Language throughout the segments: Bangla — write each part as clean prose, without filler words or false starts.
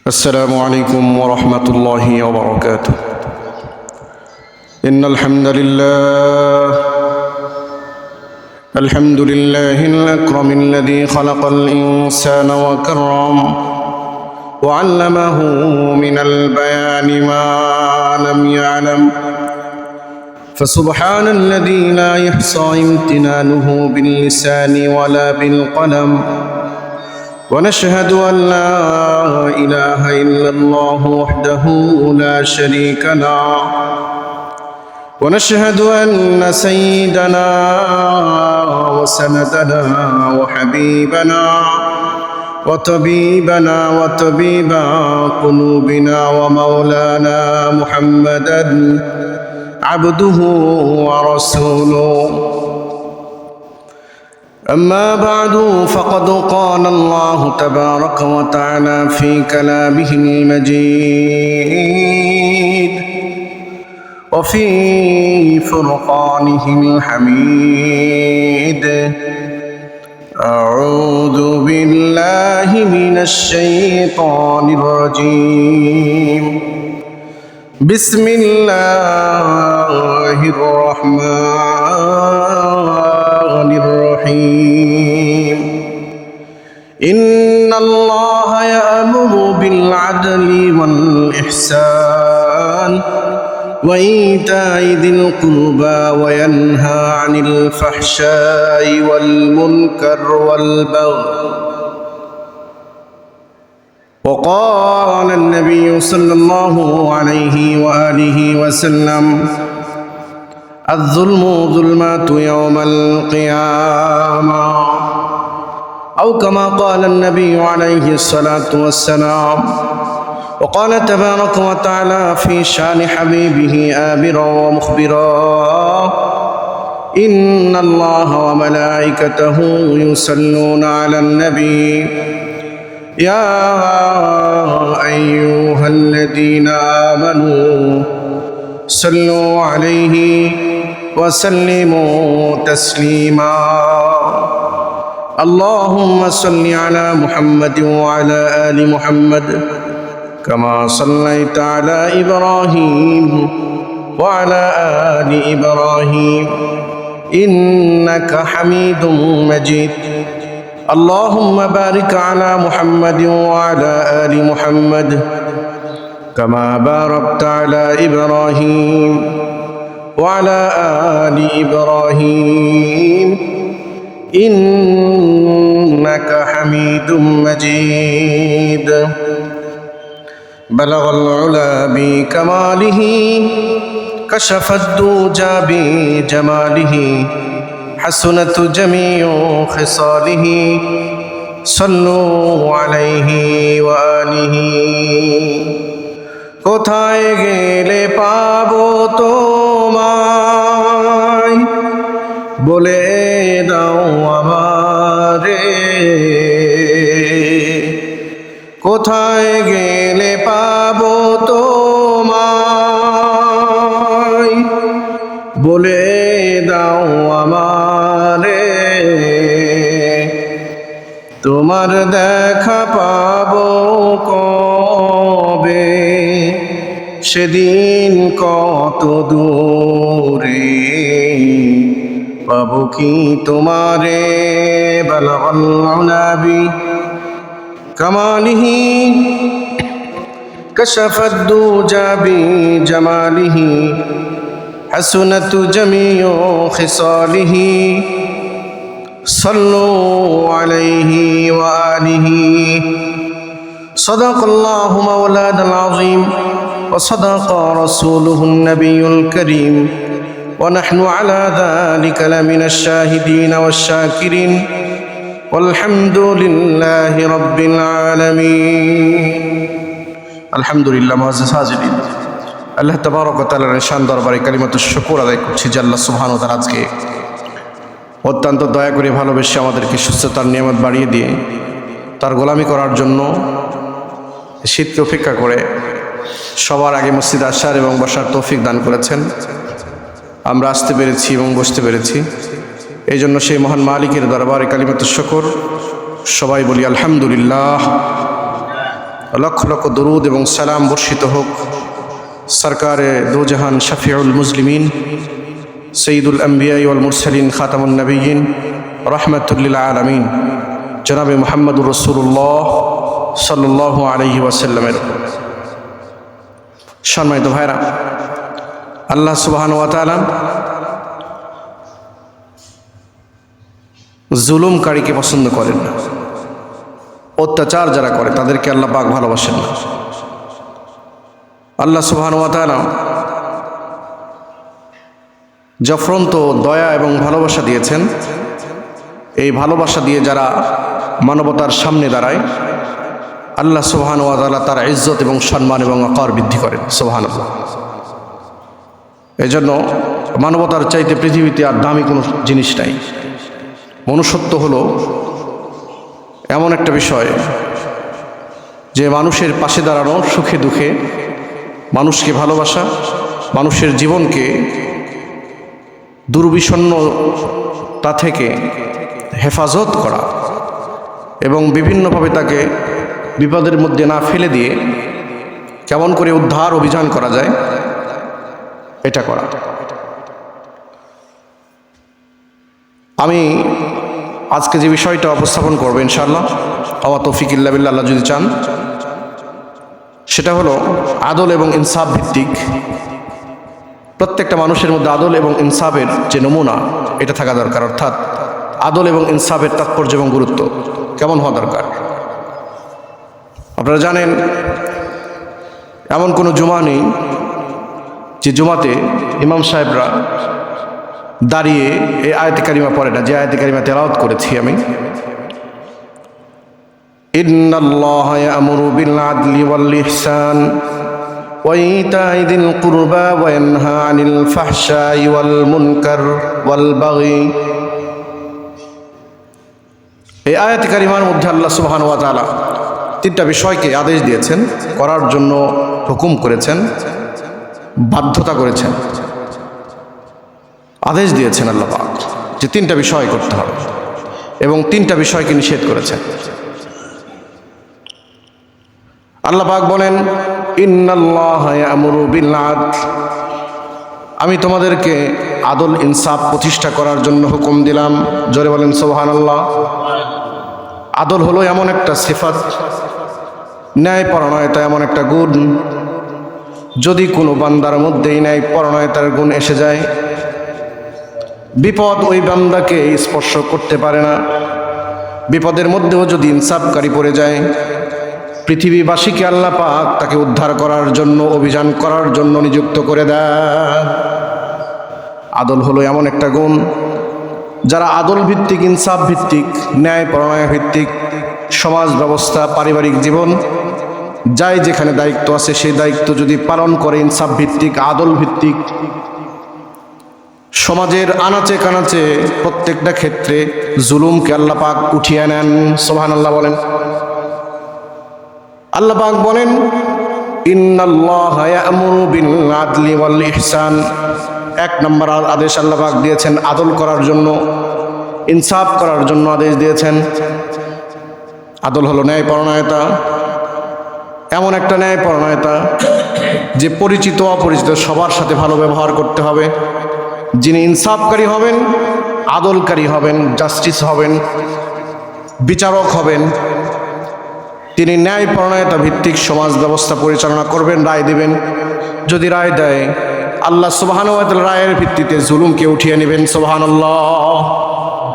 السلام عليكم ورحمة الله وبركاته. إن الحمد لله الأكرم الذي خلق الإنسان وكرم وعلمه من البيان ما لم يعلم، فسبحان الذي لا يحصى امتنانه باللسان ولا بالقلم، ونشهد أن لا إله إلا الله وحده لا شريك له، ونشهد أن سيدنا وسندنا وحبيبنا وطبيبنا وطبيب قلوبنا ومولانا محمدا عبده ورسوله. أما بعد، فقد قال الله تبارك وتعالى في كلامه المجيد وفي فرقانه الحميد: أعوذ بالله من الشيطان الرجيم، بسم الله الرحمن الرحيم. إن الله يأمر بالعدل والإحسان وإيتاء ذي القربى وينهى عن الفحشاء والمنكر والبغي. وقال النبي صلى الله عليه وآله وسلم: الظلم ظلمات يوم القيامة، أو كما قال النبي عليه الصلاة والسلام. وقال تبارك وتعالى في شان حبيبه آمرا ومخبرا: إن الله وملائكته يصلون على النبي يا أيها الذين آمنوا صلوا عليه وسلموا تسليما. اللهم صل على محمد وعلى آل محمد كما صليت على إبراهيم وعلى آل إبراهيم إنك حميد مجيد. اللهم بارك على محمد وعلى آل محمد كما باركت على إبراهيم وعلى آل إبراهيم إنك حميد مجيد. بلغ العلا بكماله، كشف الدجى بجماله، حسنت جميع خصاله، صلوا عليه وآله। কোথায় গেলে পাবো তোমায়, বলে দাও আমারে। কোথায় গেলে পাবো তোমায়, বলে দাও আমারে। তোমার দেখা পাবো কবে, সেদিন কত দূরে। পাবো কি তোমারে, বালাগাল উলা بكماله كشف الدجى بجماله، حسنت جميع خصاله، صلوا عليه وآله. صدق الله مولانا العظيم وصدق رسوله النبي الكريم، ونحن على ذلك لمن الشاهدين والشاكرين، والحمد لله رب العالمين. আলহামদুলিল্লাহ। মুআজ্জিজ হাজিরিন, আল্লাহ তাবারক ওয়া তাআলার শান দরবারে কালিমাতুশ শুকর আদায় করছি যে আল্লাহ সুবহানাহু ওয়া তাআলা আজকে অত্যন্ত দয়া করে ভালোবেসে আমাদেরকে সুস্থতার নিয়ামত বাড়িয়ে দিয়ে তার গোলামি করার জন্য শীতকে উপেক্ষা করে সবার আগে মসজিদে আসার এবং বসার তৌফিক দান করেছেন। আমরা আসতে পেরেছি এবং বসতে পেরেছি, এই জন্য সেই মহান মালিকের দরবারে কালিমাতুশ শুকর সবাই বলি আলহামদুলিল্লাহ। লক্ষ লক্ষ দরুদ এবং সালাম বর্ষিত হোক সরকারে দোজাহান শফিউল মুসলিমিন সঈদুল আম্বিয়া ওয়াল মুরসালিন খাতামুন নবিয়্যিন রাহমাতুল লিল আলামিন জনাবে মুহাম্মদুর রাসূলুল্লাহ সাল্লাল্লাহু আলাইহি ওয়াসাল্লামের উপর। সম্মানিত ভাইরা, আল্লাহ সুবহানাহু ওয়া তাআলা জুলুমকারীকে পছন্দ করেন না। অত্যাচার যারা করে তাদেরকে আল্লাহ পাক ভালোবাসেন না। আল্লাহ সুবহানাহু ওয়া তাআলা যফরন্ত দয়া এবং ভালোবাসা দিয়েছেন। এই ভালোবাসা দিয়ে যারা মানবতার সামনে দাঁড়ায়, আল্লাহ সুবহানাহু ওয়া তাআলা তার ইজ্জত এবং সম্মান এবং আকার বৃদ্ধি করেন। সুবহানাল্লাহ। এই জন্য মানবতার চাইতে পৃথিবীতে আর দামি কোনো জিনিস নাই। মনুষ্যত্ব হলো এমন একটা বিষয় যে মানুষের পাশে দাঁড়ানো, সুখে দুঃখে মানুষকে ভালোবাসা, মানুষের জীবনকে দুর্বিষন্নতা থেকে হেফাজত করা এবং বিভিন্নভাবে তাকে বিপদের মধ্যে না ফেলে দিয়ে কেমন করে উদ্ধার অভিযান করা যায় এটা করা। আমি আজকে যে বিষয়টা উপস্থাপন করবো ইনশাআল্লাহ, ওয়া তৌফিক ইল্লা বিল্লাহ, আল্লাহ যদি চান, সেটা হলো আদল এবং ইনসাফ ভিত্তিক। প্রত্যেকটা মানুষের মধ্যে আদল এবং ইনসাফের যে নমুনা এটা থাকা দরকার। অর্থাৎ আদল এবং ইনসাফের তাৎপর্য এবং গুরুত্ব কেমন হওয়া দরকার। আপনারা জানেন এমন কোনো জুমা নেই যে জুমাতে ইমাম সাহেবরা দাঁড়িয়ে এই আয়াতে কারিমা পড়ে না, যে আয়াতে কারিমা তেলাওয়াত করেছি আমি। ইন্নাল্লাহা ইয়া'মুরু বিল আদলি ওয়াল ইহসান ওয়া ইতা'i যিল কুরবা ওয়া ইয়ানহা আনিল ফাহশাই ওয়াল মুনকার ওয়াল বাগি। এই আয়াতে কারিমার মধ্যে আল্লাহ সুবহানাহু ওয়া তাআলা তিনটা বিষয়কে আদেশ দিয়েছেন, করার জন্য হুকুম করেছেন, বাধ্যতা করেছেন, আদেশ দিয়েছেন আল্লাহ পাক যে তিনটা বিষয় করতে হবে এবং তিনটা বিষয়কে নিষেধ করেছেন। আল্লাহ পাক বলেন, ইন্নাল্লাহা ইয়া'মুরু বিল আদল, আমি তোমাদেরকে আদল ইনসাফ প্রতিষ্ঠা করার জন্য হুকুম দিলাম। জোরে বলেন সুবহানাল্লাহ। আদল হলো এমন একটা সিফাত, ন্যায়পরায়ণতা এমন একটা গুণ, যদি কোনো বান্দার মধ্যেই ন্যায়পরায়ণতার গুণ এসে যায়, বিপদ ওই বান্দাকে স্পর্শ করতে পারে না। বিপদের মধ্যেও যদি ইনসাফকারী পড়ে যায়, পৃথিবীবাসীকে আল্লাহ পাক তাকে উদ্ধার করার জন্য, অভিযান করার জন্য নিযুক্ত করে দেয়। আদল হলো এমন একটা গুণ, যারা আদল ভিত্তিক, ইনসাফ ভিত্তিক, ন্যায়পরায়ণ ভিত্তিক সমাজ ব্যবস্থা, পারিবারিক জীবন, যাই যেখানে দায়িত্ব আছে সেই দায়িত্ব যদি পালন করে ইনসাফ ভিত্তিক, আদল ভিত্তিক, সমাজের আনাচে কানাচে প্রত্যেকটা ক্ষেত্রে জুলুমকে আল্লাহ পাক উঠিয়ে নেন। সুবহানাল্লাহ বলেন। আল্লাহ পাক বলেন, ইন্নাল্লাহা ইয়া'মুরু বিল আদলি ওয়াল ইহসান। এক নম্বর আদেশ আল্লাহ পাক দিয়েছেন আদল করার জন্য, ইনসাফ করার জন্য আদেশ দিয়েছেন। আদল হলো ন্যায়পরায়ণতা, এমন একটা ন্যায়পরায়ণতা যে পরিচিত অপরিচিত সবার সাথে ভালো ব্যবহার করতে হবে। যিনি ইনসাফকারী হবেন, আদলকারী হবেন, জাস্টিস হবেন, বিচারক হবেন, তিনি ন্যায়পরায়ণতা ভিত্তিক সমাজ ব্যবস্থা পরিচালনা করবেন, রায় দেবেন। যদি রায় দেয়, আল্লাহ সুবহানাহু ওয়া তাআলা রায়ের ভিত্তিতে জুলুমকে উঠিয়ে নেবেন। সুবহানাল্লাহ।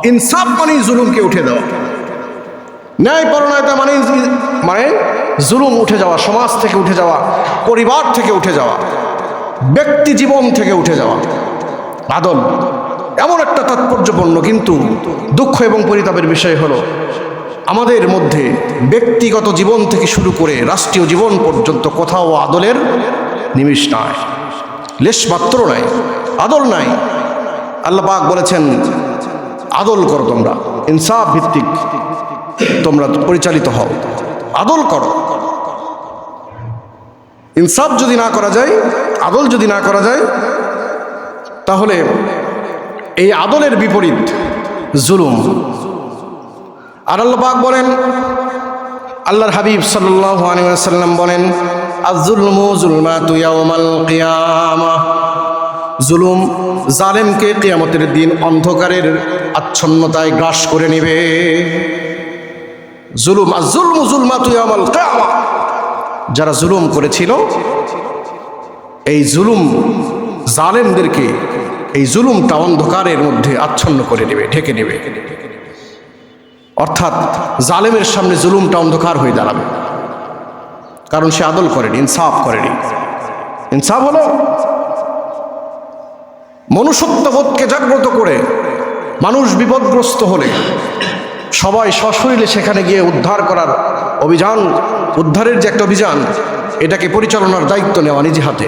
ইনসাফ মানে জুলুমকে উঠে দেওয়া, ন্যায়পরায়ণতা মানে জুলুম উঠে যাওয়া, সমাজ থেকে উঠে যাওয়া, পরিবার থেকে উঠে যাওয়া, ব্যক্তি জীবন থেকে উঠে যাওয়া। আদল এমন একটা তাৎপর্যপূর্ণ, কিন্তু দুঃখ এবং পরিতাপের বিষয় হলো আমাদের মধ্যে ব্যক্তিগত জীবন থেকে শুরু করে রাষ্ট্রীয় জীবন পর্যন্ত কোথাও আদলের নিমিষ নাই, লেশমাত্র নাই, আদল নাই। আল্লাহ পাক বলেছেন আদল করো, তোমরা ইনসাফ ভিত্তিক তোমরা পরিচালিত হও, আদল করো। ইনসাফ যদি না করা যায়, আদল যদি না করা যায়, তাহলে এই আদলের বিপরীত জুলুম। আর আল্লাহ পাক বলেন, আল্লাহর হাবিব সাল্লাল্লাহু আলাইহি ওয়াসাল্লাম বলেন, আয-যুলমু যুলমাতু ইয়াওমাল কিয়ামাহ, জুলুম জালেমকে কিয়ামতের দিন অন্ধকারের আচ্ছন্নতায় গ্রাস করে নেবে। জুলুম, আয-যুলমু যুলমাতু ইয়াওমাল কিয়ামাহ, যারা জুলুম করেছিল এই জুলুম জালেমদেরকে এই জুলুমটা অন্ধকারের মধ্যে আচ্ছন্ন করে নেবে, ঢেকে নেবে। অর্থাৎ জালেমের সামনে জুলুমটা অন্ধকার হয়ে দাঁড়াবে, কারণ সে আদল করেনি, ইনসাফ করেনি। ইনসাফ হলো মনুষ্যত্ববোধকে জাগ্রত করে মানুষ বিপদগ্রস্ত হলে সবাই সশরীরে সেখানে গিয়ে উদ্ধার করার অভিযান, উদ্ধারের যে একটা অভিযান, এটাকে পরিচালনার দায়িত্ব নেওয়া নিজে হাতে।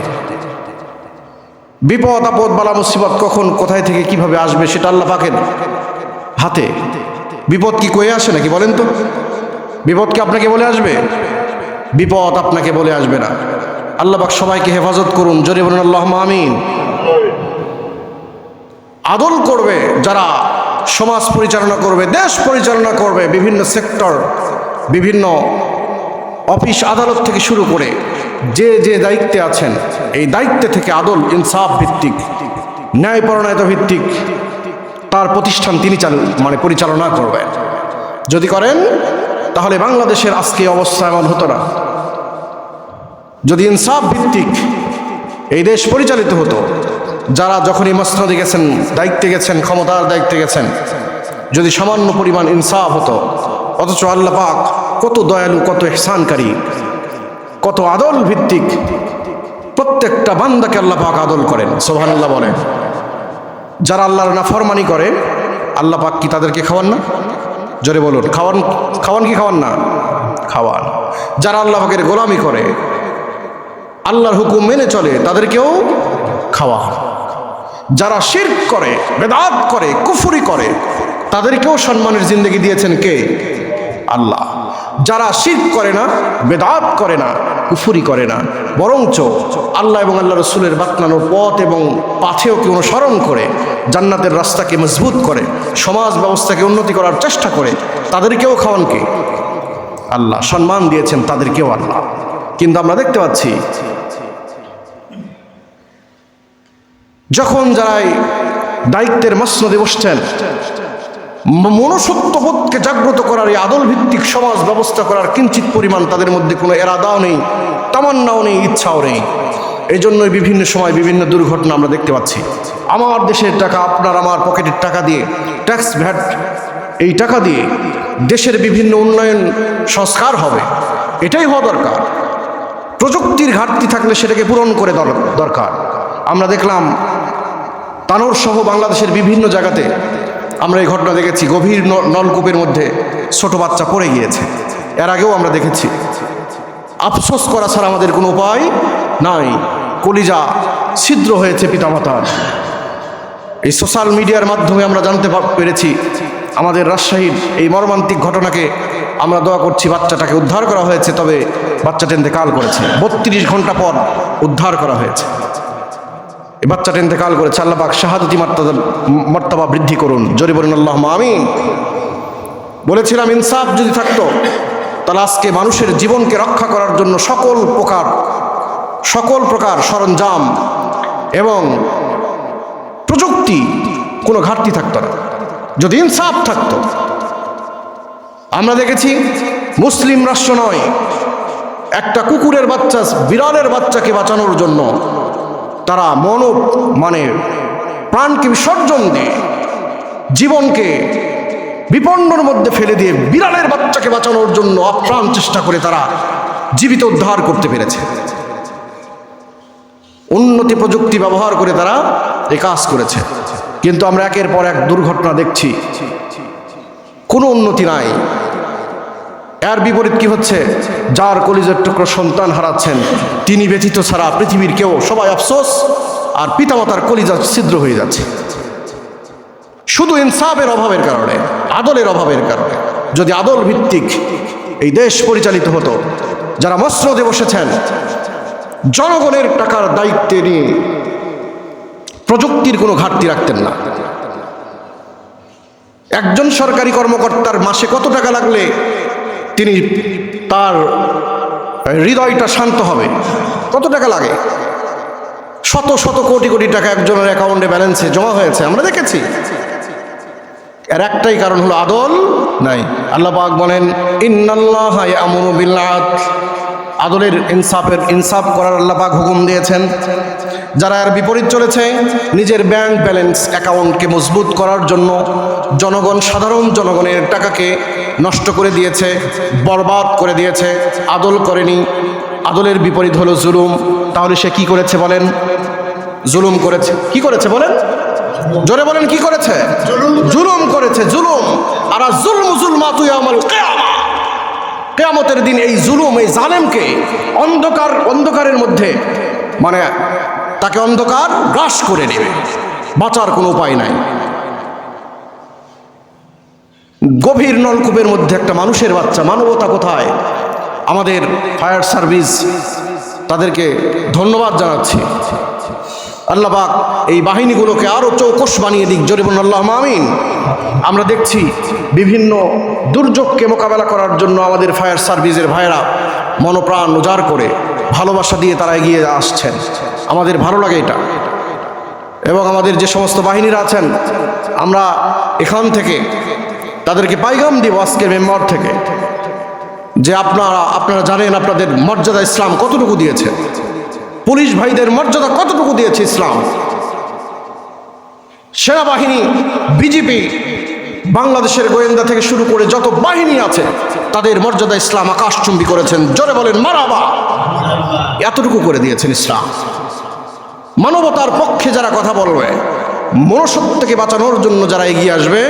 বিপদ আপদ বালা মুসিবত কখন কোথায় থেকে কিভাবে আসবে সেটা আল্লাহ পাকের হাতে। বিপদ কি কয়ে আসে নাকি বলেন তো? বিপদ কি আপনাকে বলে আসবে? বিপদ আপনাকে বলে আসবে না। আল্লাহ পাক সবাইকে হেফাজত করুন, জোরে বলুন আল্লাহুম্মা আমিন। আদল করবে যারা সমাজ পরিচালনা করবে, দেশ পরিচালনা করবে, বিভিন্ন সেক্টর, বিভিন্ন অফিস আদালত থেকে শুরু করে যে যে দায়িত্বে আছেন, এই দায়িত্বে থেকে আদল ইনসাফ ভিত্তিক, ন্যায়পরায়ণতা ভিত্তিক তার প্রতিষ্ঠান তিনি পরিচালনা করবেন। যদি করেন তাহলে বাংলাদেশের আজকে অবস্থা এমন হতো না। যদি ইনসাফ ভিত্তিক এই দেশ পরিচালিত হতো, যারা যখনই মসনদে গেছেন, দায়িত্বে গেছেন, ক্ষমতার দায়িত্বে গেছেন, যদি সামান্য পরিমাণ ইনসাফ হতো। অথচ আল্লাহ পাক কত দয়ালু, কত ইহসানকারী, কত আদল ভিত্তিক, প্রত্যেকটা বান্দাকে আল্লাহ পাক আদল করেন। সুবহানাল্লাহ বলেন। যারা আল্লাহর নাফরমানি করে আল্লাহ পাক কি তাদেরকে খাওয়ান না? জোরে বলুন, খাওয়ান। খাওয়ান কি খাওয়ান না? খাওয়ান। যারা আল্লাহ পাকের গোলামি করে, আল্লাহর হুকুম মেনে চলে, তাদেরকেও খাওয়ান। যারা শিরক করে, বেদাত করে, কুফরি করে, তাদেরকেও সম্মানের জিন্দেগি দিয়েছেন কে? আল্লাহ। যারা শিরক করে না, বেদাত করে না, কুফরি করে না, বরঞ্চ আল্লাহ এবং আল্লাহ রসুলের বাতলানো পথ এবং পাথেও কে অনুসরণ করে জান্নাতের রাস্তাকে মজবুত করে, সমাজ ব্যবস্থাকে উন্নতি করার চেষ্টা করে, তাদেরকেও খাওয়ান কে? আল্লাহ। সম্মান দিয়েছেন তাদেরকেও আল্লাহ। কিন্তু আমরা দেখতে পাচ্ছি যখন যারাই দায়িত্বের মসনদে বসছেন, মনুষ্যত্ববোধকে জাগ্রত করার, এই আদল ভিত্তিক সমাজ ব্যবস্থা করার কিঞ্চিত পরিমাণ তাদের মধ্যে কোনো এরাদাও নেই, তামান্নাও নেই, ইচ্ছাও নেই। এই জন্যই বিভিন্ন সময় বিভিন্ন দুর্ঘটনা আমরা দেখতে পাচ্ছি। আমার দেশের টাকা, আপনার আমার পকেটের টাকা দিয়ে, ট্যাক্স ভ্যাট, এই টাকা দিয়ে দেশের বিভিন্ন উন্নয়ন সংস্কার হবে, এটাই হওয়া দরকার। প্রযুক্তির ঘাটতি থাকলে সেটাকে পূরণ করে দরকার। আমরা দেখলাম তানোর সহ বাংলাদেশের বিভিন্ন জায়গাতে আমরা এই ঘটনা দেখেছি, গভীর নলকূপের মধ্যে ছোট বাচ্চা পড়ে গিয়েছে। এর আগেও আমরা দেখেছি। আফসোস করা ছাড়া আমাদের কোনো উপায় নাই। কলিজা ছিদ্র হয়েছে পিতামাতার। এই সোশ্যাল মিডিয়ার মাধ্যমে আমরা জানতে পেরেছি আমাদের রাজশাহীর এই মর্মান্তিক ঘটনাকে। আমরা দোয়া করছি বাচ্চাটাকে উদ্ধার করা হয়েছে, তবে বাচ্চাটা ইন্তেকাল করেছে। 32 ঘন্টা পর উদ্ধার করা হয়েছে। এই বাচ্চাটা ইন্তেকাল করেছে। আল্লাহ পাক শাহাদাতি মর্তবা বৃদ্ধি করুন, জোরে বলুন আল্লাহুম্মা আমিন। বলেছিলাম ইনসাফ যদি থাকতো তাহলে আজকে মানুষের জীবনকে রক্ষা করার জন্য সকল প্রকার সরঞ্জাম এবং প্রযুক্তি কোনো ঘাটতি থাকতো না, যদি ইনসাফ থাকতো। আমরা দেখেছি মুসলিম রাষ্ট্র নয়, একটা কুকুরের বাচ্চা, বিড়ালের বাচ্চাকে বাঁচানোর জন্য তারা প্রাণকে বিসর্জন দিয়ে, জীবনকে বিপন্নর মধ্যে ফেলে দিয়ে বিড়ালের বাচ্চাকে বাঁচানোর জন্য আপ্রাণ চেষ্টা করে তারা জীবিত উদ্ধার করতে পেরেছে। উন্নতি প্রযুক্তি ব্যবহার করে তারা এই কাজ করেছে। কিন্তু আমরা একের পর এক দুর্ঘটনা দেখছি, কোনো উন্নতি নাই। এর বিপরীত কি হচ্ছে? যার কলিজার টুকরো সন্তান হারাচ্ছেন, তিনি ব্যতীত ছাড়া পৃথিবীর কেউ, সবাই আফসোস, আর পিতামাতার কলিজা ছিদ্র হয়ে যাচ্ছে শুধু ইনসাফের অভাবের কারণে, আদলের অভাবের কারণে। যদি আদল ভিত্তিক এই দেশ পরিচালিত হতো, যারা মসনদে বসেছেন জনগণের টাকার দায়িত্বে নিয়ে প্রযুক্তির কোনো ঘাটতি রাখতেন না। একজন সরকারি কর্মকর্তার মাসে কত টাকা লাগলে তিনি তার হৃদয়টা শান্ত হবে। কত টাকা লাগে? শত শত কোটি কোটি টাকা একজনের অ্যাকাউন্টে ব্যালেন্সে জমা হয়েছে, আমরা দেখেছি। এর একটাই কারণ হলো আদল নাই। আল্লাহ পাক বলেন ইন্নাল্লাহা ইয়ামুরু বিল আদল, আদলের ইনসাফ করার আল্লাহ পাক হুকুম দিয়েছেন। যারা এর বিপরীত চলেছে, নিজের ব্যাংক ব্যালেন্স অ্যাকাউন্টকে মজবুত করার জন্য সাধারণ জনগণের টাকাকে নষ্ট করে দিয়েছে, বরবাদ করে দিয়েছে, আদল করেনি। আদলের বিপরীত হলো জুলুম। তাহলে সে কি করেছে বলেন? জুলুম করেছে। কি করেছে বলেন? জোরে বলেন, কি করেছে? জুলুম করেছে, জুলুম। আর জুলমাতু ইয়াউমাল কিয়ামা, কিয়ামতের দিন এই জুলুম, এই জালেমকে অন্ধকারের মধ্যে, মানে তাকে অন্ধকার গ্রাস করে নেবে, বাঁচার কোনো উপায় নাই। গভীর নলকূপের মধ্যে একটা মানুষের বাচ্চা, মানবতা কোথায়? আমাদের ফায়ার সার্ভিস, তাদেরকে ধন্যবাদ জানাচ্ছি। আল্লাহ পাক এই বাহিনীগুলোকে আরো চৌকস বানিয়ে দিক, জোরে বলুন আল্লাহুম্মা আমিন। আমরা দেখছি বিভিন্ন দুর্যোগকে মোকাবেলা করার জন্য আমাদের ফায়ার সার্ভিসের ভাইয়েরা মনপ্রাণ উজাড় করে ভালোবাসা দিয়ে তারা এগিয়ে আসছেন। আমাদের ভালো লাগে এটা। এবং আমাদের যে সমস্ত বাহিনীরা আছেন, আমরা এখান থেকে তাদেরকে পাইগাম দিব আজকের মেম্বার থেকে, যে আপনারা জানেন আপনাদের মর্যাদা ইসলাম কতটুকু দিয়েছে, পুলিশ ভাইদের মর্যাদা কতটুকু দিয়েছে ইসলাম। সেনাবাহিনী, বিজিবি, বাংলাদেশের গোয়েন্দা থেকে শুরু করে যত বাহিনী আছে, তাদের মর্যাদা ইসলাম আকাশচুম্বী করেছেন। জোরে বলেন মারহাবা। এতটুকু করে দিয়েছেন ইসলাম। মানবতার পক্ষে যারা কথা বলবে, মনুষ্যত্বকে বাঁচানোর জন্য যারা এগিয়ে আসবে,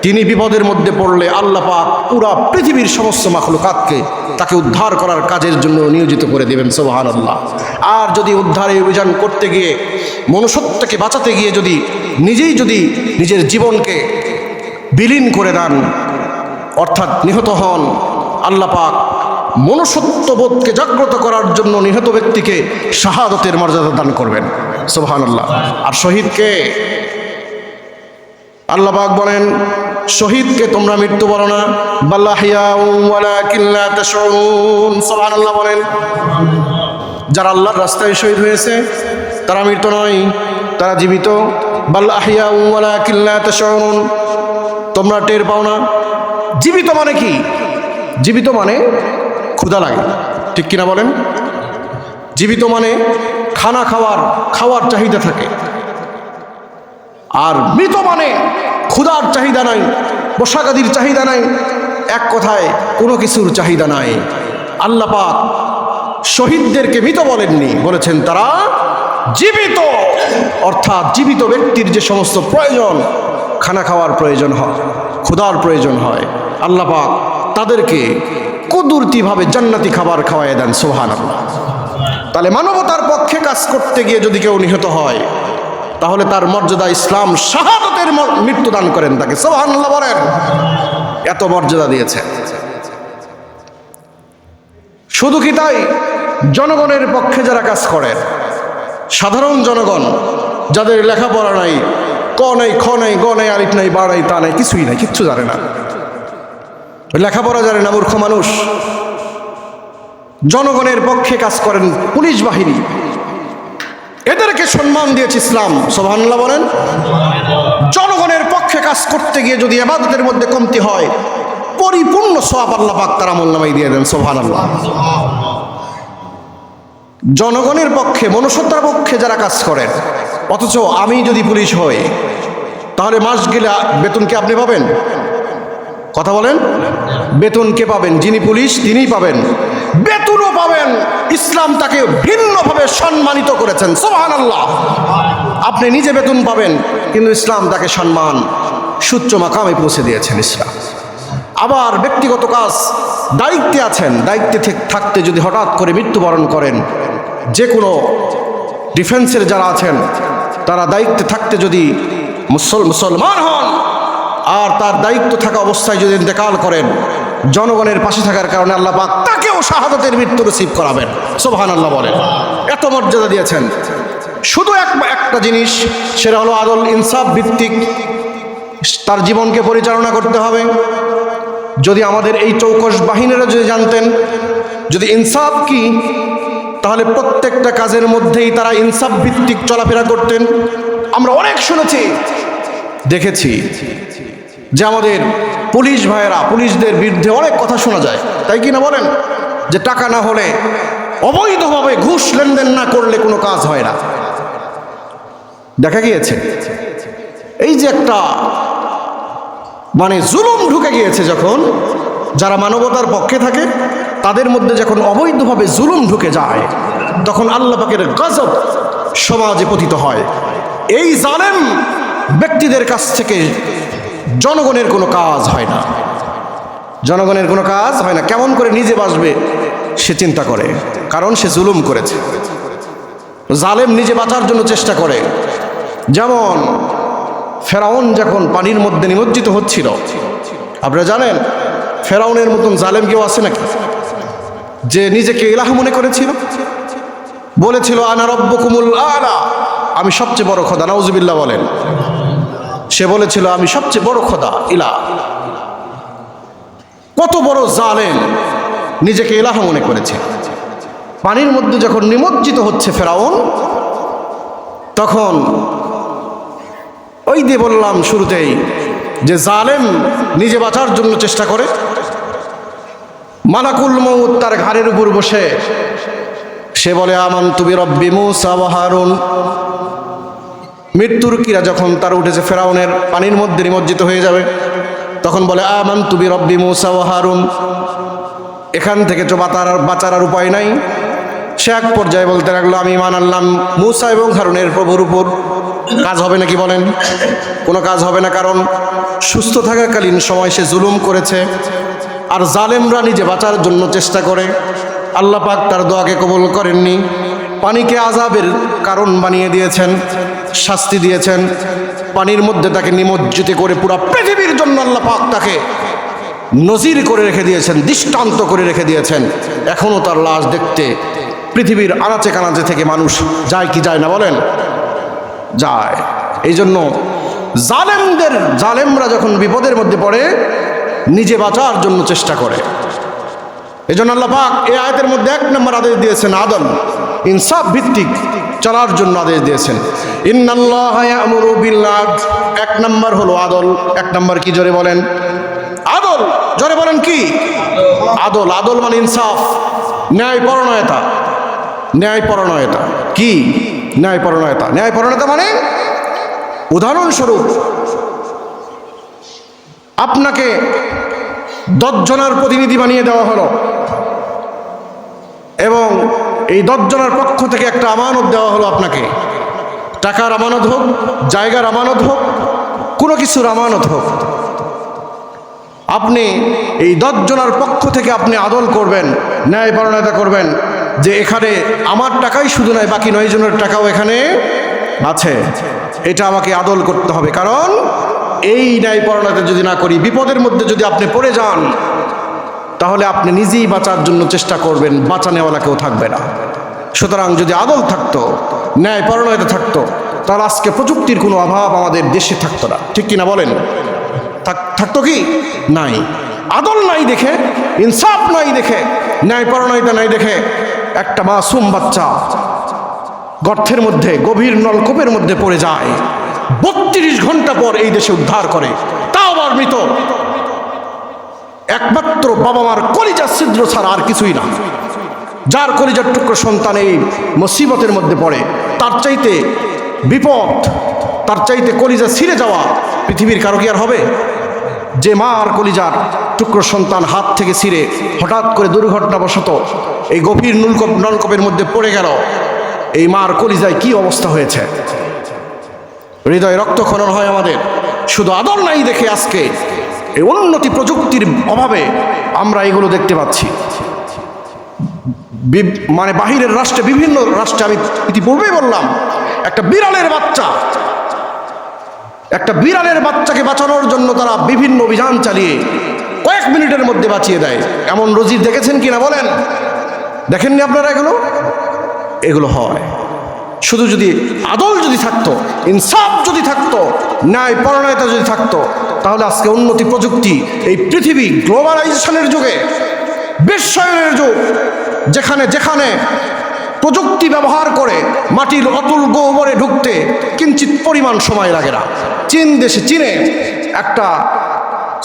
তিনি বিপদের মধ্যে পড়লে আল্লাহ পাক পুরা পৃথিবীর সমস্ত মাখলুকাতকে তাকে উদ্ধার করার কাজের জন্য নিয়োজিত করে দেবেন। সুবহানাল্লাহ। আর যদি উদ্ধারের অভিযান করতে গিয়ে, মনুষ্যত্বকে বাঁচাতে গিয়ে যদি নিজের জীবনকে বিলীন করে দেন, অর্থাৎ নিহত হন, আল্লাহ পাক মনুষ্যত্ববোধকে জাগ্রত করার জন্য নিহত ব্যক্তিকে শাহাদতের মর্যাদা দান করবেন। সুবহানাল্লাহ। আর শহীদকে আল্লাহ পাক বলেন, শহীদকে তোমরা মৃত্যু বলো না, বাল আহইয়াউ ওয়ালাকিন লা তাশউরুন। সুবহানাল্লাহ বলেন। যারা আল্লাহর রাস্তায় শহীদ হয়েছে তারা মৃত নয়, তারা জীবিত। বাল আহইয়াউ ওয়ালাকিন লা তাশউরুন, তোমরা টের পাও না। জীবিত মানে কি? জীবিত মানে ক্ষুধা লাগে, ঠিক কিনা বলেন? জীবিত মানে খাওয়ার চাহিদা থাকে। আর মৃত মানে ক্ষুধার চাহিদা নাই, পোশাকাদির চাহিদা নাই, এক কথায় কোনো কিছুর চাহিদা নাই। আল্লাহ পাক শহীদদেরকে মৃত বলেননি, বলেছেন তারা জীবিত। অর্থাৎ জীবিত ব্যক্তির যে সমস্ত প্রয়োজন, খানা খাওয়ার প্রয়োজন হয়, ক্ষুধার প্রয়োজন হয়, আল্লাহ পাক তাদেরকে কুদরতিভাবে জান্নাতি খাবার খাওয়াই দেন। সুবহানাল্লাহ। তাহলে মানবতার পক্ষে কাজ করতে গিয়ে যদি কেউ নিহত হয়, তাহলে তার মর্যাদা ইসলাম শাহাদতের মৃত্যু দান করেন তাকে। সুবহানাল্লাহ বলেন। এত মর্যাদা দিয়েছে। শুধু কি তাই? জনগণের পক্ষে যারা কাজ করেন, সাধারণ জনগণ, যাদের লেখাপড়া নাই, ক নাই, খ নাই, গ নাই, আলিফ নাই, বা নাই, তা নাই, কিছুই নাই, কিচ্ছু জানে না, লেখাপড়া জানে না, মূর্খ মানুষ, জনগণের পক্ষে কাজ করেন পুলিশ বাহিনী, এদেরকে সম্মান দিয়েছে ইসলাম। সুবহানাল্লাহ বলেন। জনগণের পক্ষে কাজ করতে গিয়ে যদি ইবাদতের মধ্যে কমতি হয়, পরিপূর্ণ সওয়াব আল্লাহ পাক তার আমলনামায় দিয়ে দেন। সুবহানাল্লাহ। জনগণের পক্ষে, মনুষ্যত্বের পক্ষে যারা কাজ করেন, অথচ আমি যদি পুলিশ হই, তাহলে মাস গেলে বেতন কি আপনি পাবেন? কথা বলেন। বেতন কে পাবেন? যিনি পুলিশ তিনিই পাবেন, বেতনও পাবেন। ইসলাম তাকে ভিন্নভাবে সম্মানিত করেছেন। সুবহানাল্লাহ। আপনি নিজে বেতন পাবেন, কিন্তু ইসলাম তাকে সম্মান, সুচ্চ মাকামে পৌঁছে দিয়েছেন ইসলাম। আবার ব্যক্তিগত কাজ, দায়িত্বে আছেন, দায়িত্বে থাকতে যদি হঠাৎ করে মৃত্যুবরণ করেন, যে কোনো ডিফেন্সের যারা আছেন, তারা দায়িত্বে থাকতে যদি মুসলমান হন, আর তার দায়িত্ব থাকা অবস্থায় যদি ইন্তেকাল করেন, জনগণের পাশে থাকার কারণে আল্লাহ পাক তাকেও শাহাদাতের মৃত্যু নসিব করাবেন। সুবহানাল্লাহ বলেন। এত মর্যাদা দিয়েছেন। শুধু একটা জিনিস, সেটা হলো আদল ইনসাফ ভিত্তিক তার জীবনকে পরিচালনা করতে হবে। যদি আমাদের এই চৌকস বাহিনীরা যদি জানতেন যদি ইনসাফ কি, তাহলে প্রত্যেকটা কাজের মধ্যেই তারা ইনসাফ ভিত্তিক চলাফেরা করতেন। আমরা অনেক শুনেছি, দেখেছি যে আমাদের পুলিশ ভাইয়েরা, পুলিশদের বিরুদ্ধে অনেক কথা শোনা যায়, তাই কি না বলেন? যে টাকা না হলে, অবৈধভাবে ঘুষ লেনদেন না করলে কোনো কাজ হয় না। দেখা গিয়েছে এই যে একটা মানে জুলুম ঢুকে গিয়েছে, যখন যারা মানবতার পক্ষে থাকে তাদের মধ্যে যখন অবৈধভাবে জুলুম ঢুকে যায়, তখন আল্লাহ পাকের গজব সমাজে পতিত হয়। এই জালেম ব্যক্তিদের কাছ থেকে জনগণের কোনো কাজ হয় না, জনগণের কোনো কাজ হয় না। কেমন করে নিজে বাঁচবে সে চিন্তা করে, কারণ সে জুলুম করেছে। জালেম নিজে বাঁচার জন্য চেষ্টা করে। যেমন ফেরাউন যখন পানির মধ্যে নিমজ্জিত হচ্ছিল, আপনারা জানেন ফেরাউনের মতন জালেম কেউ আছে নাকি, যে নিজেকে ইলাহ মনে করেছিল, বলেছিল আনা রব্বুকুমুল আলা, আমি সবচেয়ে বড় খোদা। নাউজুবিল্লাহ বলেন। সে বলেছিল আমি সবচেয়ে বড় খোদা, ইলাহ। কত বড় জালেম, নিজেকে ইলাহ মনে করেছে। পানির মধ্যে যখন নিমজ্জিত হচ্ছে ফেরাউন, তখন ওই দিয়ে বললাম শুরুতেই যে জালেম নিজে বাঁচার জন্য চেষ্টা করে। মালাকুল মউত তার ঘাড়ের উপর বসে সে বলে আমানতু বিরব্বি মূসা ওয়া হারুন। মৃত্যুর কিরা যখন তার উঠেছে, ফেরাউনের পানির মধ্যে নিমজ্জিত হয়ে যাবে, তখন বলে আমানতু বিরব্বি মূসা ওয়া হারুন। এখান থেকে তো বাঁচার আর উপায় নাই। সে এক পর্যায়ে বলতে লাগলো আমি ঈমান আনলাম মূসা এবং হারুনের প্রভুর উপর। কাজ হবে নাকি বলেন? কোনো কাজ হবে না, কারণ সুস্থ থাকাকালীন সময় সে জুলুম করেছে। আর জালেমরা নিজে বাঁচার জন্য চেষ্টা করে। আল্লাহ পাক তার দোয়াকে কবুল করেননি, পানিকে আযাবের কারণ বানিয়ে দিয়েছেন, শাস্তি দিয়েছেন। পানির মধ্যে তাকে নিমজ্জিত করে পুরো পৃথিবীর জন্য আল্লাহ পাক তাকে নজির করে রেখে দিয়েছেন, দৃষ্টান্ত করে রেখে দিয়েছেন। এখনও তার লাশ দেখতে পৃথিবীর আনাচে কানাচে থেকে মানুষ যায় কি যায় না বলেন? যায়। এই জন্য জালেমরা যখন বিপদের মধ্যে পড়ে নিজে বাঁচার জন্য চেষ্টা করে। এই জন্য আল্লাহ পাক এই আয়াতের মধ্যে 1 নম্বর আদেশ দিয়েছেন আদল, ইনসাফ ভিত্তিক চলার জন্য আদেশ দিয়েছেন। ইন্নাল্লাহা ইয়া'মুরু বিল আদল, 1 নম্বর হলো আদল। 1 নম্বর কি জোরে বলেন? আদল। জোরে বলেন কি? আদল। আদল মানে ইনসাফ, ন্যায়পরায়ণতা। ন্যায়পরায়ণতা কি? ন্যায়পরায়ণতা। ন্যায়পরায়ণতা মানে উদাহরণস্বরূপ আপনাকে 10 জনের প্রতিনিধি বানিয়ে দেওয়া হলো এবং এই 10 জনের পক্ষ থেকে একটা আমানত দেওয়া হলো আপনাকে। টাকার আমানত হোক, জায়গার আমানত হোক, কোনো কিছুর আমানত হোক। আপনি এই 10 জনের পক্ষ থেকে আপনি আদল করবেন, ন্যায়পরায়ণতা করবেন যে এখানে আমার টাকাই শুধু নয়, বাকি 9 জনের টাকাও এখানে আছে। এটা আমাকে আদল করতে হবে, কারণ এই ন্যায়পরায়ণতা যদি না করি, বিপদের মধ্যে যদি আপনি পড়ে যান, তাহলে আপনি নিজেই বাঁচার জন্য চেষ্টা করবেন, বাঁচানেওয়ালা কেউ থাকবে না। সুতরাং যদি আদল থাকতো, ন্যায়পরায়ণতা থাকতো, তাহলে আজকে প্রযুক্তির কোনো অভাব আমাদের দেশে থাকতো না। ঠিক কিনা বলেন? থাকতো কি? নাই। আদল নাই দেখে, ইনসাফ নাই দেখে, ন্যায়পরায়ণতা নাই দেখে একটা মাসুম বাচ্চা গর্তের মধ্যে, গভীর নলকূপের মধ্যে পড়ে যায়। 32 ঘন্টা পর এই দেশে উদ্ধার করে, তাও আবার মৃত। একমাত্র বাবা মার কলিজার ছিদ্র ছাড়া আর কিছুই না। যার কলিজার টুকরো সন্তান এই মুসিবতের মধ্যে পড়ে, তার চাইতে বিপদ, তার চাইতে কলিজা ছিঁড়ে যাওয়া পৃথিবীর কারো কি আর হবে? যে মার কলিজার টুকরো সন্তান হাত থেকে ছিঁড়ে হঠাৎ করে দুর্ঘটনাবশত এই গভীর নলকূপের মধ্যে পড়ে গেল, এই মার কলিজায় কি অবস্থা হয়েছে? হৃদয়ে রক্তক্ষরণ হয় আমাদের। শুধু আদল নাই দেখে আজকে এই উন্নতি প্রযুক্তির অভাবে আমরা এগুলো দেখতে পাচ্ছি। মানে বাহিরের রাষ্ট্রে, বিভিন্ন রাষ্ট্রে, আমি ইতিপূর্বেই বললাম, একটা বিড়ালের বাচ্চাকে বাঁচানোর জন্য তারা বিভিন্ন অভিযান চালিয়ে কয়েক মিনিটের মধ্যে বাঁচিয়ে দেয়। এমন নজির দেখেছেন কিনা বলেন? দেখেননি আপনারা? এগুলো হয়। শুধু যদি আদল যদি থাকতো, ইনসাফ যদি থাকতো, ন্যায়পরায়ণতা যদি থাকতো, তাহলে আজকে উন্নতি প্রযুক্তি, এই পৃথিবী গ্লোবালাইজেশনের যুগে, বিশ্বায়নের যুগ, যেখানে যেখানে প্রযুক্তি ব্যবহার করে মাটির অতুল গহ্বরে ঢুকতে কিঞ্চিত পরিমাণ সময় লাগে না। চীনে একটা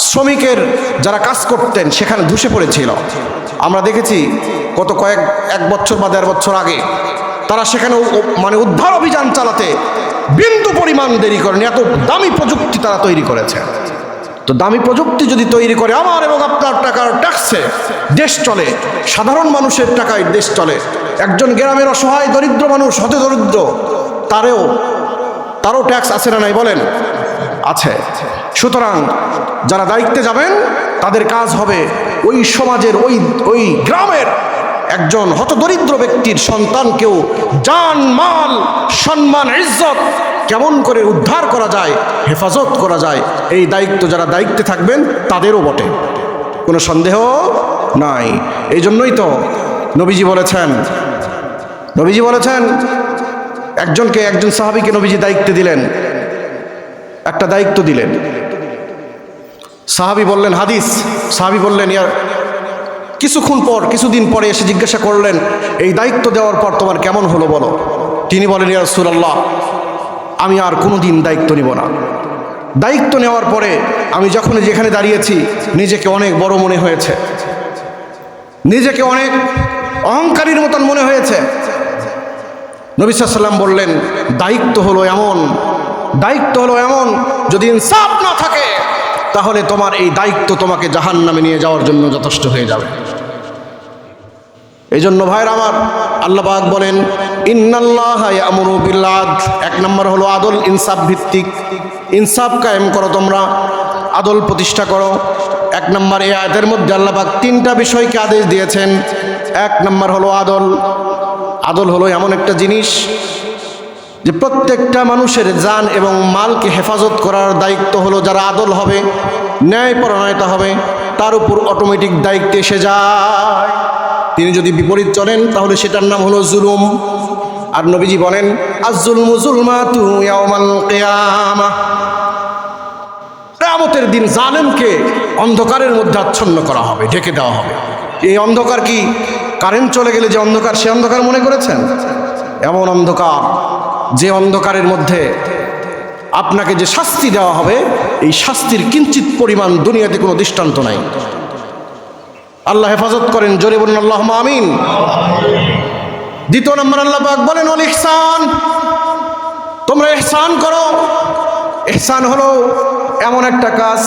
শ্রমিকের যারা কাজ করতেন সেখানে ধসে পড়েছিল। আমরা দেখেছি গত এক বছর বা 1.5 বছর আগে তারা সেখানে মানে উদ্ধার অভিযান চালাতে বিন্দু পরিমাণ দেরি করেনি, এত দামি প্রযুক্তি তারা তৈরি করেছে। তো দামি প্রযুক্তি যদি তৈরি করে আমার এবং আপনার টাকার ট্যাক্সে দেশ চলে, সাধারণ মানুষের টাকায় দেশ চলে, একজন গ্রামের অসহায় দরিদ্র মানুষ, হতে দরিদ্র, তারও ট্যাক্স আছে না নাই বলেন? আছে। সুতরাং যারা দায়িত্বে যাবেন তাদের কাজ হবে ওই সমাজের ওই গ্রামের একজন হতদরিদ্র ব্যক্তির সন্তানকেও জান মাল সম্মান ইজ্জত কেমন করে উদ্ধার করা যায়, হেফাজত করা যায়, এই দায়িত্ব যারা দায়িত্বে থাকবেন তাদেরও বটে, কোনো সন্দেহ নাই। এই জন্যই তো নবীজি বলেছেন একজন সাহাবীকে নবীজি একটা দায়িত্ব দিলেন। সাহাবী বললেন, সাহাবী বললেন, ইয়ার কিছুদিন পরে এসে জিজ্ঞাসা করলেন, এই দায়িত্ব দেওয়ার পর তোমার কেমন হলো বলো? তিনি বলেন, ইয়া রাসূলুল্লাহ, আমি আর কোনোদিন দায়িত্ব নিব না। দায়িত্ব নেওয়ার পরে আমি যখন যেখানে দাঁড়িয়েছি নিজেকে অনেক বড় মনে হয়েছে, নিজেকে অনেক অহংকারীর মতন মনে হয়েছে। নবী সাল্লাল্লাহু আলাইহি ওয়াসাল্লাম বললেন, দায়িত্ব হলো এমন যদি ইনসাফ না থাকে তাহলে তোমার এই দায়িত্ব তোমাকে জাহান্নামে নিয়ে যাওয়ার জন্য যথেষ্ট হয়ে যাবে। এই জন্য ভাইরা আমার, আল্লাহ পাক বলেন, ইন্নাল্লাহা ইয়ামুরু বিল আদল। 1 নম্বর হলো আদল, ইনসাফ ভিত্তিক। ইনসাফ কায়েম করো, তোমরা আদল প্রতিষ্ঠা করো। 1 নম্বর, এই আয়াতের মধ্যে আল্লাহ পাক 3টা বিষয়কে আদেশ দিয়েছেন। 1 নম্বর হলো আদল। আদল হলো এমন একটা জিনিস যে প্রত্যেকটা মানুষের জান এবং মালকে হেফাজত করার দায়িত্ব হলো যারা আদল হবে, ন্যায়পরায়ণতা হবে, তার উপর অটোমেটিক দায়িত্ব এসে যায়। তিনি যদি বিপরীত চলেন তাহলে সেটার নাম হলো জুলুম। আর নবীজি বলেন, আয-যুলমু যুলমাতু ইয়াওমাল কিয়ামাহ। কিয়ামতের দিন জালেমকে অন্ধকারের মধ্যে আচ্ছন্ন করা হবে, ঢেকে দেওয়া হবে। এই অন্ধকার কি কারেন্ট চলে গেলে যে অন্ধকার, সে অন্ধকার মনে করেছেন? এমন অন্ধকার, যে অন্ধকারের মধ্যে আপনাকে যে শাস্তি দেওয়া হবে, এই শাস্তির কিঞ্চিত পরিমাণ দুনিয়াতে কোনো দৃষ্টান্ত নাই। আল্লাহ হেফাজত করেন, জোরে বলুন আল্লাহুম্মা আমিন। 2 নম্বর আল্লাহ পাক বলেন, ওয়াল ইহসান। তোমরা ইহসান করো। ইহসান হলো এমন একটা কাজ,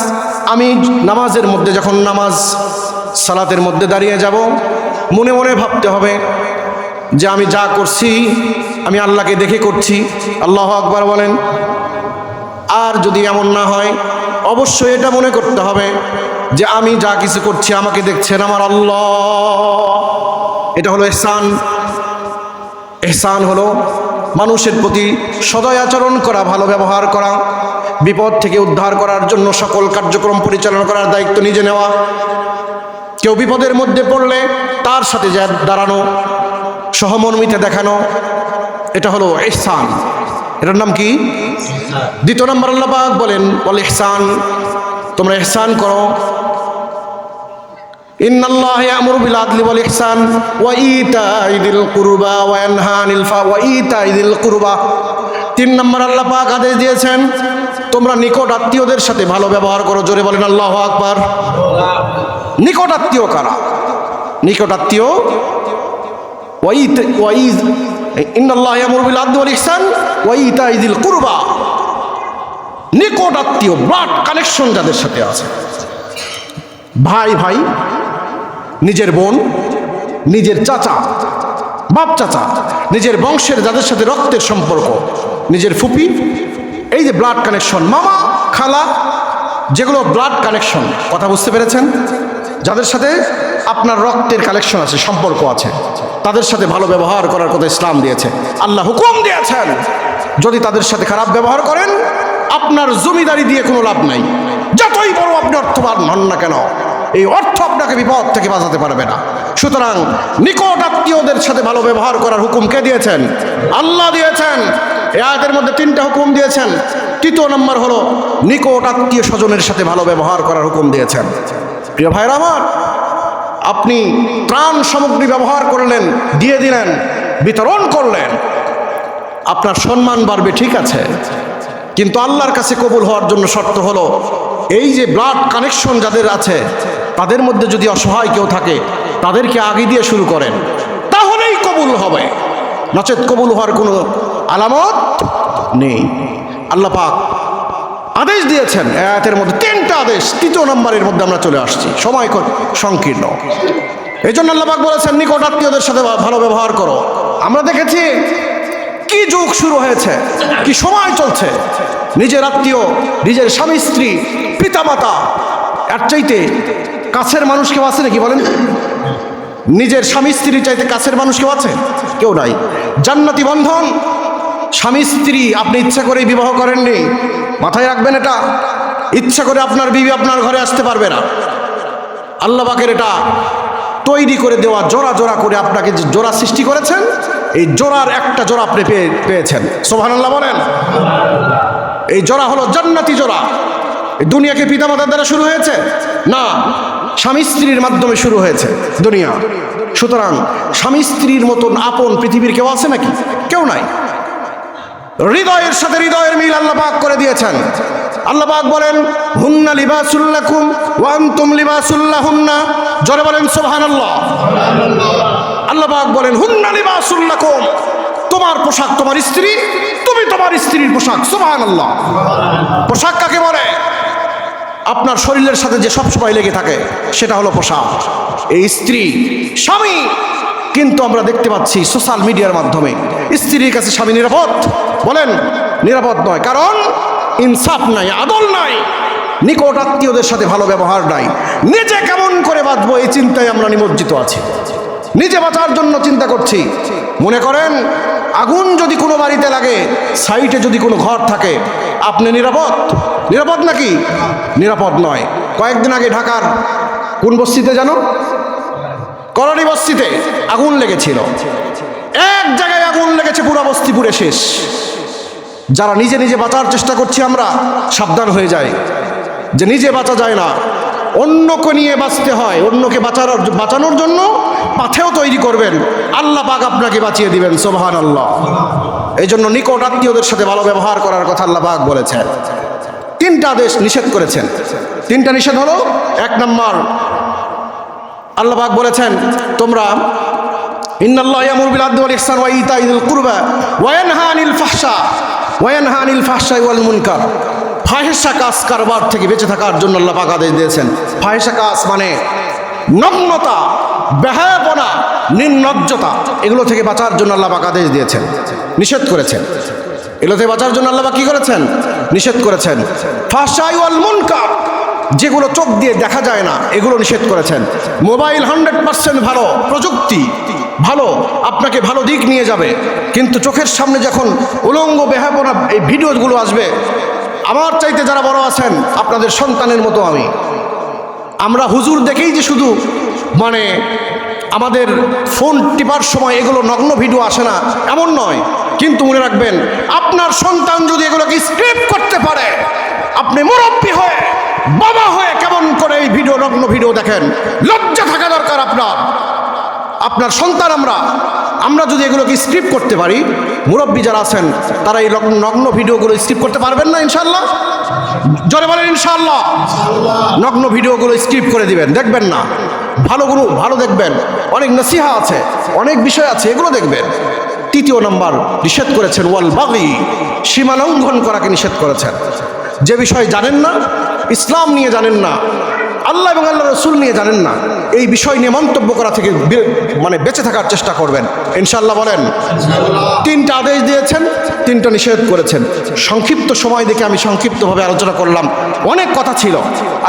আমি নামাজের মধ্যে যখন সালাতের মধ্যে দাঁড়িয়ে যাব, মনে মনে ভাবতে হবে যে আমি যা করছি আমি আল্লাহকে দেখে করছি। আল্লাহু আকবার বলেন। আর যদি এমন না হয়, অবশ্যই এটা মনে করতে হবে যে আমি যা কিছু করছি আমাকে দেখছেন আমার আল্লাহ। এটা হলো ইহসান। ইহসান হলো মানুষের প্রতি সদয় আচরণ করা, ভালো ব্যবহার করা, বিপদ থেকে উদ্ধার করার জন্য সকল কার্যক্রম পরিচালনা করার দায়িত্ব নিজে নেওয়া, কেউ বিপদের মধ্যে পড়লে তার সাথে দাঁড়ানো, সহমর্মিতা দেখানো, এটা হলো ইহসান। এটার নাম কি? 2 নম্বর আল্লাহ পাক বলেন, ওয়াল ইহসান। তোমরা ইহসান করো। ইন্নাল্লাহা ইয়ামুরু বিল আদলি ওয়াল ইহসান ওয়া ইতাইযিল কুরবা ওয়া ইয়ানহা আনিল ওয়া ইতাইযিল কুরবা। 3 নম্বর আল্লাহ পাক আদেশ দিয়েছেন, তোমরা নিকট আত্মীয়দের সাথে ভালো ব্যবহার করো। জোরে বলেন আল্লাহু আকবার। নিকট আত্মীয় কারা? নিকট আত্মীয়, ইন্নাল্লাহা ইয়ামুরু বিল আদলি ওয়াল ইহসান ওয়া ইতাইযিল কুরবা। নিকট আত্মীয়, ব্লাড কানেকশন যাদের সাথে আছে, ভাই, নিজের বোন, নিজের চাচা, বাপ চাচা, নিজের বংশের যাদের সাথে রক্তের সম্পর্ক, নিজের ফুপি, এই যে ব্লাড কানেকশন, মামা, খালা, যেগুলো ব্লাড কানেকশন, কথা বুঝতে পেরেছেন? যাদের সাথে আপনার রক্তের কানেকশন আছে, সম্পর্ক আছে, তাদের সাথে ভালো ব্যবহার করার কথা ইসলাম দিয়েছে, আল্লাহ হুকুম দিয়েছেন। যদি তাদের সাথে খারাপ ব্যবহার করেন, আপনার জমিদারি দিয়ে কোনো লাভ নাই। যতই বড় আপনি অর্থবান হন না কেন, এই অর্থ আপনাকে বিপদ থেকে বাঁচাতে পারবে না। সুতরাং নিকট আত্মীয়দের সাথে ভালো ব্যবহার করার হুকুম কে দিয়েছেন? আল্লাহ দিয়েছেন। এই আয়াতের মধ্যে 3টা হুকুম দিয়েছেন। তৃতীয় নম্বর হলো নিকট আত্মীয় স্বজনের সাথে ভালো ব্যবহার করার হুকুম দিয়েছেন। প্রিয় ভাইরা আমার, আপনি ত্রাণ সামগ্রী ব্যবহার করলেন, দিয়ে দিলেন, বিতরণ করলেন, আপনার সম্মান বাড়বে, ঠিক আছে, কিন্তু আল্লাহর কাছে কবুল হওয়ার জন্য শর্ত হলো এই যে ব্লাড কানেকশন যাদের আছে তাদের মধ্যে যদি অসহায় কেউ থাকে তাদেরকে আগে দিয়ে শুরু করেন, তাহলেই কবুল হবে, নচেত কবুল হওয়ার কোনো আলামত নেই। আল্লাহ পাক আদেশ দিয়েছেন আয়াতের মধ্যে, 3টা আদেশ, তৃতীয় নম্বরের মধ্যে আমরা চলে আসছি, সময় সংকীর্ণ। এই জন্য আল্লাহ পাক বলেছেন নিকট আত্মীয়দের সাথে ভালো ব্যবহার করো। আমরা দেখেছি কি যুগ শুরু হয়েছে, কি সময় চলছে, নিজের আত্মীয়, নিজের স্বামী স্ত্রী, পিতামাতা, এর চাইতে কাছের মানুষ কেউ আছে নাকি বলেন? নিজের স্বামী স্ত্রীর চাইতে কাছের মানুষ কেউ আছে? কেউ নাই। জান্নাতি বন্ধন স্বামী স্ত্রী আপনি ইচ্ছা করে বিবাহ করেননি, মাথায় রাখবেন এটা। ইচ্ছা করে আপনার বিবি আপনার ঘরে আসতে পারবে না। আল্লাহ পাকের এটা তৈরি করে দেওয়া, জোড়া জোড়া করে আপনাকে যে জোড়া সৃষ্টি করেছেন, এই জোড়ার একটা জোড়া আপনি পেয়েছেন। সুবহানাল্লাহ বলেন। এই জোড়া হলো জান্নাতি জোড়া। এই দুনিয়াকে পিতামাতার দ্বারা শুরু হয়েছে না, স্বামী স্ত্রীর মাধ্যমে শুরু হয়েছে দুনিয়া। সুতরাং স্বামী স্ত্রীর মতন আপন পৃথিবীর কেউ আছে নাকি? কেউ নাই। হৃদয়ের সাথে হৃদয়ের মিল আল্লাহ পাক করে দিয়েছেন। আল্লাহ পাক বলেন হুন্না লিবাসুল লাকুম ওয়া আনতুম লিবাসুল লাহুন্না। জোরে বলেন সুবহানাল্লাহ। আল্লাহ পাক বলেন হুন্না লিবাসুল লাকুম, তোমার পোশাক তোমার স্ত্রী, তুমি তোমার স্ত্রীর পোশাক। সুবহানাল্লাহ। পোশাক কাকে বলে? আপনার শরীরের সাথে যে সবসময় লেগে থাকে সেটা হলো পোশাক। এই স্ত্রী, স্বামী, কিন্তু আমরা দেখতে পাচ্ছি সোশ্যাল মিডিয়ার মাধ্যমে স্ত্রীর কাছে স্বামী নিরাপদ? বলেন নিরাপদ নয়, কারণ ইনসাফ নাই, আদল নাই, নিকট আত্মীয়দের সাথে ভালো ব্যবহার নাই। নিজে কেমন করে বাঁচবো এই চিন্তায় আমরা নিমজ্জিত আছি, নিজে বাঁচার জন্য চিন্তা করছি। মনে করেন আগুন যদি কোনো বাড়িতে লাগে, সাইডে যদি কোনো ঘর থাকে, আপনি নিরাপদ? নিরাপদ নাকি? নিরাপদ নয়। কয়েকদিন আগে ঢাকার কোন বস্তিতে জানো? কলোনি বস্তিতে আগুন লেগেছিল। এক জায়গায় আগুন লেগেছে, পুরো বস্তি পুড়ে শেষ। যারা নিজে নিজে বাঁচার চেষ্টা করছি আমরা সাবধান হয়ে যাই যে নিজে বাঁচা যায় না, অন্যকে নিয়ে বাঁচতে হয়। অন্যকে বাঁচানোর জন্য পাথেও তৈরি করবেন, আল্লাহ পাক আপনাকে বাঁচিয়ে দিবেন। সুবহানাল্লাহ। এই জন্য নিকট আত্মীয়দের সাথে ভালো ব্যবহার করার কথা আল্লাহ পাক বলেছেন। 3টা আদেশ নিষেধ করেছেন। 3টা নিষেধ হলো, 1 নম্বর আল্লাহ পাক বলেছেন তোমরা ইন্নাল্লাহা ইয়ামুরু বিল আদলি ওয়াল ইহসান ওয়া ইতাইযিল কুরবা ওয়া ইয়ানহা আনিল ফাহশা ওয়াল মুনকার। ফাহিশা কাজ কারবার থেকে বেঁচে থাকার জন্য আল্লাহ পাক আদেশ দিয়েছেন। ফাহিশা কাজ মানে নগ্নতা, বেহায়াপনা, নির্লজ্জতা, এগুলো থেকে বাঁচার জন্য আল্লাহ পাক আদেশ দিয়েছেন, নিষেধ করেছেন। এগুলো থেকে বাঁচার জন্য আল্লাহ পাক কি করেছেন? নিষেধ করেছেন। ফাহশা ওয়াল মুনকার, যেগুলো চোখ দিয়ে দেখা যায় না, এগুলো নিষেধ করেছেন। মোবাইল 100% ভালো, প্রযুক্তি ভালো, আপনাকে ভালো দিক নিয়ে যাবে, কিন্তু চোখের সামনে যখন উলঙ্গ বেহায়াপনা এই ভিডিওগুলো আসবে, আমার চাইতে যারা বড় আছেন আপনাদের সন্তানের মতো আমরা হুজুর দেখেই যে শুধু মানে আমাদের ফোন টিপার সময় এগুলো নগ্ন ভিডিও আসে না এমন নয়, কিন্তু মনে রাখবেন আপনার সন্তান যদি এগুলোকে স্ক্রিপ্ট করতে পারে, আপনি মুরব্বী হয়ে বাবা হয়ে কেমন করে এই ভিডিও, নগ্ন ভিডিও দেখেন? লজ্জা থাকা দরকার আপনার সন্তান। আমরা যদি এগুলোকে স্ক্রিপ্ট করতে পারি, মুরব্বী যারা আছেন তারা এই নগ্ন ভিডিওগুলো স্ক্রিপ্ট করতে পারবেন না ইনশাল্লাহ? জোরে বলেন ইনশাল্লাহ। নগ্ন ভিডিওগুলো স্ক্রিপ্ট করে দিবেন, দেখবেন না, ভালো দেখবেন, অনেক নসিহা আছে, অনেক বিষয় আছে, এগুলো দেখবেন। 3য় নম্বর নিষেধ করেছেন ওয়াল বাগি, সীমা লঙ্ঘন করাকে নিষেধ করেছেন। যে বিষয় জানেন না, ইসলাম নিয়ে জানেন না, আল্লাহ এবং আল্লাহ রসুল নিয়ে জানেন না, এই বিষয় নিয়ে মন্তব্য করা থেকে বেঁচে থাকার চেষ্টা করবেন ইনশাল্লাহ। বলেন 3টা আদেশ দিয়েছেন, 3টা নিষেধ করেছেন। সংক্ষিপ্ত সময় দেখে আমি সংক্ষিপ্তভাবে আলোচনা করলাম, অনেক কথা ছিল।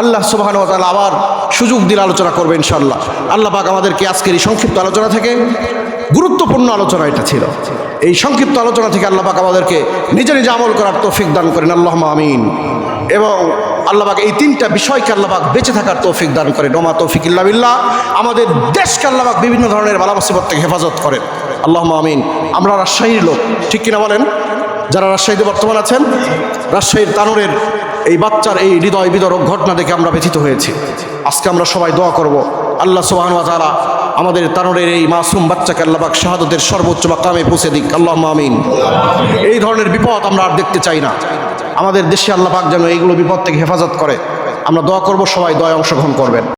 আল্লাহ সুবহানাহু ওয়া তাআলা আবার সুযোগ দিলে আলোচনা করবে ইনশাল্লাহ। আল্লাহ পাক আমাদেরকে আজকের এই সংক্ষিপ্ত আলোচনা থেকে, গুরুত্বপূর্ণ আলোচনা এটা ছিল, এই সংক্ষিপ্ত আলোচনা থেকে আল্লাহ পাক আমাদেরকে নিজে নিজে আমল করার তৌফিক দান করেন, আল্লাহুম্মা আমিন। এবং আল্লাহ পাক এই 3টা বিষয়কে আল্লাহ পাক বেঁচে থাকার তৌফিক দান করেন। ওমা তৌফিক ইল্লা বিল্লাহ। আমাদের দেশকে আল্লাহ পাক বিভিন্ন ধরনের বালা মুসিবত থেকে হেফাজত করেন, আল্লাহুম্মা আমিন। আমরা রাজশাহীর লোক, ঠিক কিনা বলেন? যারা রাজশাহীতে বর্তমান আছেন, রাজশাহীর তানোরের এই বাচ্চার এই হৃদয় বিদারক ঘটনা দেখে আমরা ব্যথিত হয়েছি। আজকে আমরা সবাই দোয়া করব, আল্লাহ সুবহানাহু ওয়া তাআলা আমাদের তানোরের এই মাসুম বাচ্চাকে আল্লাহ পাক শাহাদাতের সর্বোচ্চ মাকামে পৌঁছে দিক, আল্লাহুম্মা আমিন। এই ধরনের বিপদ আমরা আর দেখতে চাই না। আমাদের দেশে আল্লাহ পাক যেন এইগুলো বিপদ থেকে হেফাজত করে। আমরা দোয়া করব, সবাই দোয়ায় অংশগ্রহণ করবেন।